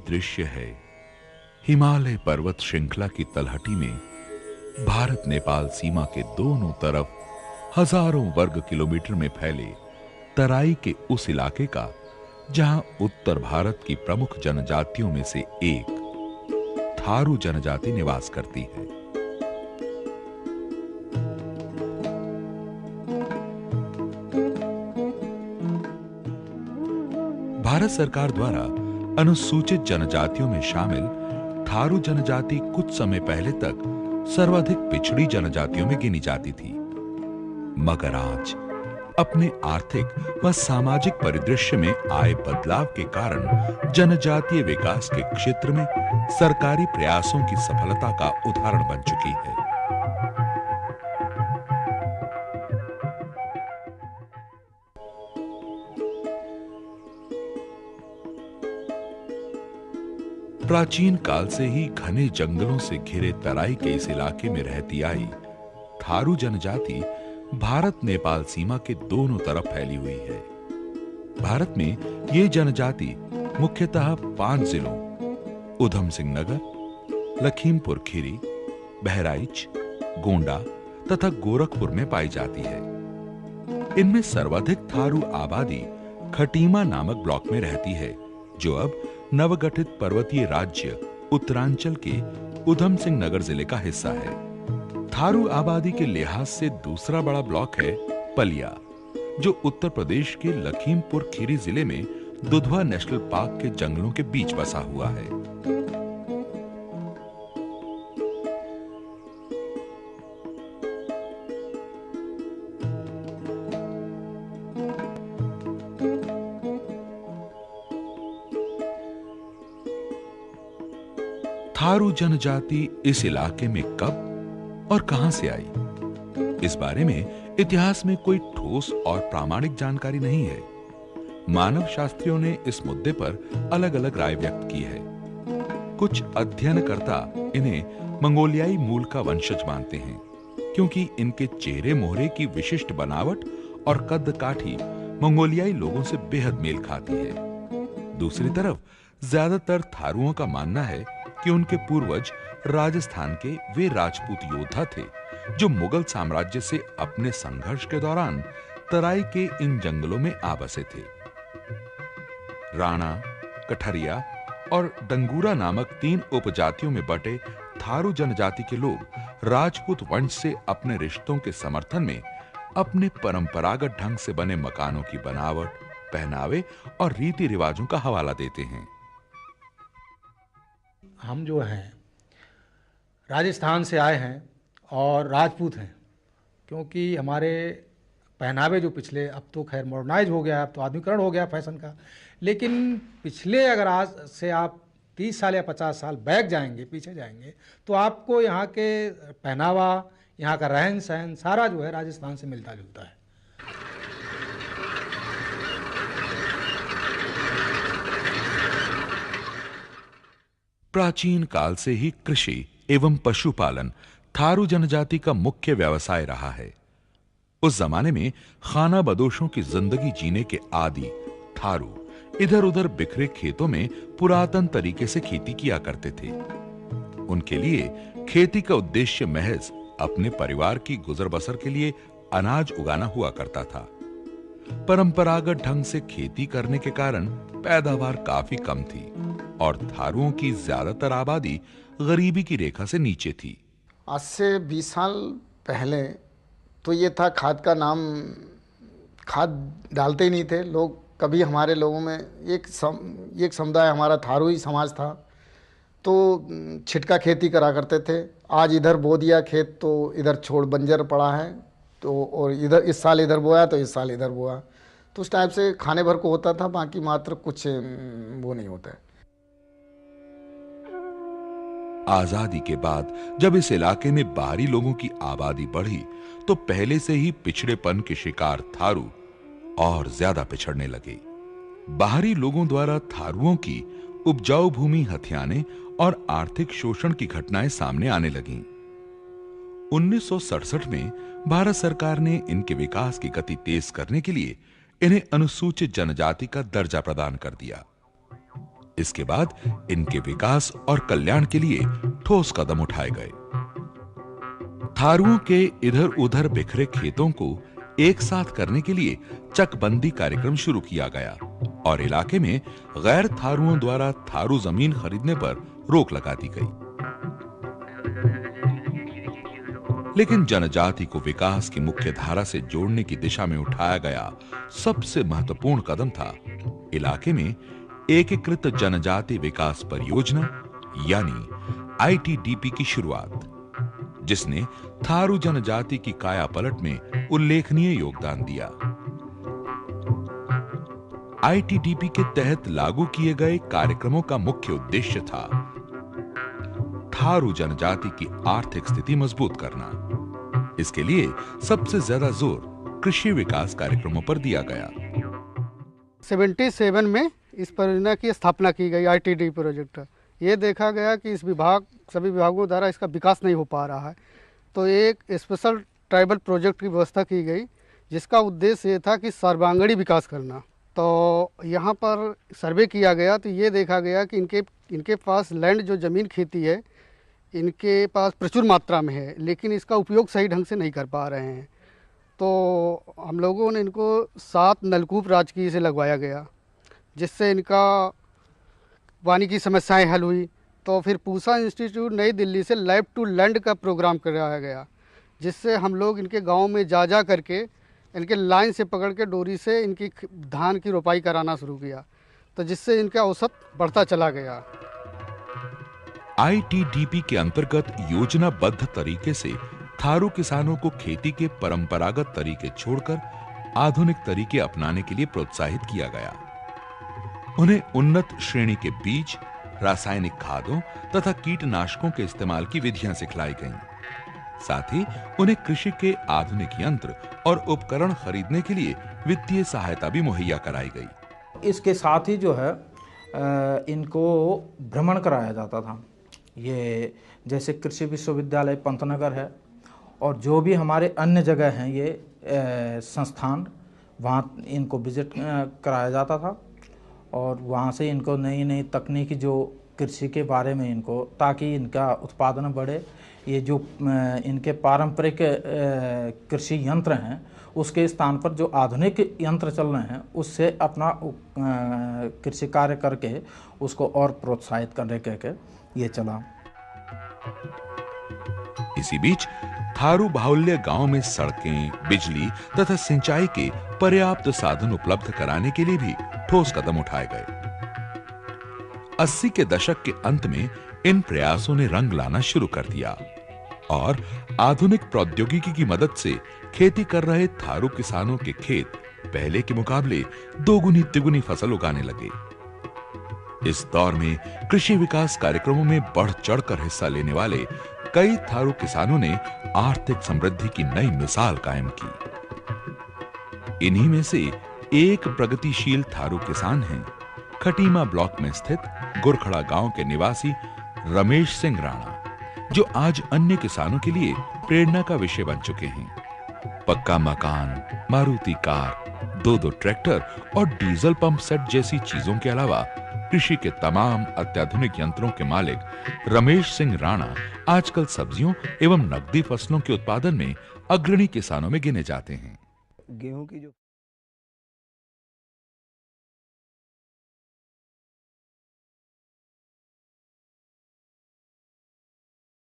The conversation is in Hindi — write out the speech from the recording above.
दृश्य है हिमालय पर्वत श्रृंखला की तलहटी में भारत नेपाल सीमा के दोनों तरफ हजारों वर्ग किलोमीटर में फैले तराई के उस इलाके का जहां उत्तर भारत की प्रमुख जनजातियों में से एक थारू जनजाति निवास करती है। भारत सरकार द्वारा अनुसूचित जनजातियों में शामिल थारू जनजाति कुछ समय पहले तक सर्वाधिक पिछड़ी जनजातियों में गिनी जाती थी, मगर आज अपने आर्थिक व सामाजिक परिदृश्य में आए बदलाव के कारण जनजातीय विकास के क्षेत्र में सरकारी प्रयासों की सफलता का उदाहरण बन चुकी है। प्राचीन काल से ही घने जंगलों से घिरे तराई के इस इलाके में रहती आई थारू जनजाति भारत नेपाल सीमा के दोनों तरफ फैली हुई है। भारत में ये जनजाति मुख्यतः 5 जिलों उधम सिंह नगर, लखीमपुर खीरी, बहराइच, गोंडा तथा गोरखपुर में पाई जाती है। इनमें सर्वाधिक थारू आबादी खटीमा नामक ब्लॉक में रहती है, जो अब नवगठित पर्वतीय राज्य उत्तरांचल के उधम सिंह नगर जिले का हिस्सा है। थारू आबादी के लिहाज से दूसरा बड़ा ब्लॉक है पलिया, जो उत्तर प्रदेश के लखीमपुर खीरी जिले में दुधवा नेशनल पार्क के जंगलों के बीच बसा हुआ है। थारू जनजाति इस इलाके में कब और कहां से आई, इस बारे में इतिहास में कोई ठोस और प्रामाणिक जानकारी नहीं है। मानव शास्त्रियों ने इस मुद्दे पर अलग अलग राय व्यक्त की है। कुछ अध्ययनकर्ता इन्हें मंगोलियाई मूल का वंशज मानते हैं, क्योंकि इनके चेहरे मोहरे की विशिष्ट बनावट और कद काठी मंगोलियाई लोगों से बेहद मेल खाती है। दूसरी तरफ ज्यादातर थारुओं का मानना है कि उनके पूर्वज राजस्थान के वे राजपूत योद्धा थे जो मुगल साम्राज्य से अपने संघर्ष के दौरान तराई के इन जंगलों में आ बसे थे। राणा, कठरिया और डंगूरा नामक 3 उपजातियों में बटे थारू जनजाति के लोग राजपूत वंश से अपने रिश्तों के समर्थन में अपने परंपरागत ढंग से बने मकानों की बनावट, पहनावे और रीति रिवाजों का हवाला देते हैं। हम जो हैं राजस्थान से आए हैं और राजपूत हैं, क्योंकि हमारे पहनावे जो पिछले, अब तो खैर मॉडर्नाइज हो गया, अब तो आधुनिकरण हो गया फैशन का, लेकिन पिछले अगर आज से आप 30 साल या 50 साल बैक जाएंगे, पीछे जाएंगे, तो आपको यहाँ के पहनावा, यहाँ का रहन सहन सारा जो है राजस्थान से मिलता जुलता है। प्राचीन काल से ही कृषि एवं पशुपालन थारू जनजाति का मुख्य व्यवसाय रहा है। उस जमाने में खाना बदोशों की जिंदगी जीने के आदि थारू इधर उधर बिखरे खेतों में पुरातन तरीके से खेती किया करते थे। उनके लिए खेती का उद्देश्य महज अपने परिवार की गुजर बसर के लिए अनाज उगाना हुआ करता था। परंपरागत ढंग से खेती करने के कारण पैदावार काफी कम थी और थारुओं की ज्यादातर आबादी गरीबी की रेखा से नीचे थी। आज से 20 साल पहले तो ये था, खाद का नाम, खाद डालते ही नहीं थे लोग कभी। हमारे लोगों में एक समुदाय हमारा थारू ही समाज था, तो छिटका खेती करा करते थे। आज इधर बो दिया खेत तो इधर छोड़ बंजर पड़ा है, तो और इधर इस साल इधर बोया तो इस साल इधर बोया, तो उस टाइप से खाने भर को होता था, बाकी मात्र कुछ वो नहीं होता है। आजादी के बाद जब इस इलाके में बाहरी लोगों की आबादी बढ़ी तो पहले से ही पिछड़ेपन के शिकार थारू और ज्यादा पिछड़ने लगे। बाहरी लोगों द्वारा थारुओं की उपजाऊ भूमि हथियाने और आर्थिक शोषण की घटनाएं सामने आने लगीं। 1967 में भारत सरकार ने इनके विकास की गति तेज करने के लिए इन्हें अनुसूचित जनजाति का दर्जा प्रदान कर दिया। इसके बाद इनके विकास और कल्याण के लिए ठोस कदम उठाए गए। थारुओं के इधर उधर बिखरे खेतों को एक साथ करने के लिए चकबंदी कार्यक्रम शुरू किया गया और इलाके में गैर थारुओं द्वारा थारू जमीन खरीदने पर रोक लगा दी गई। लेकिन जनजाति को विकास की मुख्य धारा से जोड़ने की दिशा में उठाया गया सबसे महत्वपूर्ण कदम था इलाके में एकीकृत जनजाति विकास परियोजना यानी आईटीडीपी की शुरुआत, जिसने थारू जनजाति की काया पलट में उल्लेखनीय योगदान दिया। आईटीडीपी के तहत लागू किए गए कार्यक्रमों का मुख्य उद्देश्य था थारू जनजाति की आर्थिक स्थिति मजबूत करना। इसके लिए सबसे ज्यादा जोर कृषि विकास कार्यक्रमों पर दिया गया। 77 में इस परियोजना की स्थापना की गई आईटीडी प्रोजेक्ट। ये देखा गया कि इस सभी विभागों द्वारा इसका विकास नहीं हो पा रहा है, तो एक स्पेशल ट्राइबल प्रोजेक्ट की व्यवस्था की गई जिसका उद्देश्य ये था कि सर्वांगीण विकास करना। तो यहाँ पर सर्वे किया गया तो ये देखा गया कि इनके पास लैंड जो ज़मीन खेती है इनके पास प्रचुर मात्रा में है, लेकिन इसका उपयोग सही ढंग से नहीं कर पा रहे हैं। तो हम लोगों ने इनको 7 नलकूप राजकीय से लगवाया गया, जिससे इनका पानी की समस्याएं हल हुई। तो फिर पूसा इंस्टीट्यूट नई दिल्ली से लैब टू लैंड का प्रोग्राम कराया गया, जिससे हम लोग इनके गांव में जा करके इनके लाइन से पकड़ के डोरी से इनकी धान की रोपाई कराना शुरू किया, तो जिससे इनका औसत बढ़ता चला गया। आईटीडीपी के अंतर्गत योजनाबद्ध तरीके से थारू किसानों को खेती के परंपरागत तरीके छोड़कर आधुनिक तरीके अपनाने के लिए प्रोत्साहित किया गया। उन्हें उन्नत श्रेणी के बीज, रासायनिक खादों तथा कीटनाशकों के इस्तेमाल की विधियां सिखलाई गईं। साथ ही उन्हें कृषि के आधुनिक यंत्र और उपकरण खरीदने के लिए वित्तीय सहायता भी मुहैया कराई गई। इसके साथ ही जो है इनको भ्रमण कराया जाता था। ये जैसे कृषि विश्वविद्यालय पंतनगर है और जो भी हमारे अन्य जगह हैं ये संस्थान, वहाँ इनको विजिट कराया जाता था और वहाँ से इनको नई नई तकनीकी जो कृषि के बारे में इनको, ताकि इनका उत्पादन बढ़े, ये जो इनके पारंपरिक कृषि यंत्र हैं उसके स्थान पर जो आधुनिक यंत्र चल रहे हैं उससे अपना कृषि कार्य करके उसको और प्रोत्साहित करने के ये चला। इसी बीच थारू बाहुल्य गांव में सड़कें, बिजली तथा सिंचाई के पर्याप्त साधन उपलब्ध कराने के लिए भी ठोस कदम उठाए गए। 80 के दशक के अंत में इन प्रयासों ने रंग लाना शुरू कर दिया और आधुनिक प्रौद्योगिकी की मदद से खेती कर रहे थारू किसानों के खेत पहले के मुकाबले दोगुनी तिगुनी फसल उगाने लगे। इस दौर में कृषि विकास कार्यक्रमों में बढ़ चढ़कर हिस्सा लेने वाले कई थारू किसानों ने आर्थिक समृद्धि की नई मिसाल कायम की। इन्हीं में से एक प्रगतिशील थारू किसान हैं खटीमा ब्लॉक में स्थित गुरखड़ा गांव के निवासी रमेश सिंह राणा, जो आज अन्य किसानों के लिए प्रेरणा का विषय बन चुके हैं। पक्का मकान, मारुति कार, 2-2 ट्रैक्टर और डीजल पंप सेट जैसी चीजों के अलावा कृषि के तमाम अत्याधुनिक यंत्रों के मालिक रमेश सिंह राणा आजकल सब्जियों एवं नकदी फसलों के उत्पादन में अग्रणी किसानों में गिने जाते हैं। गेहूं की जो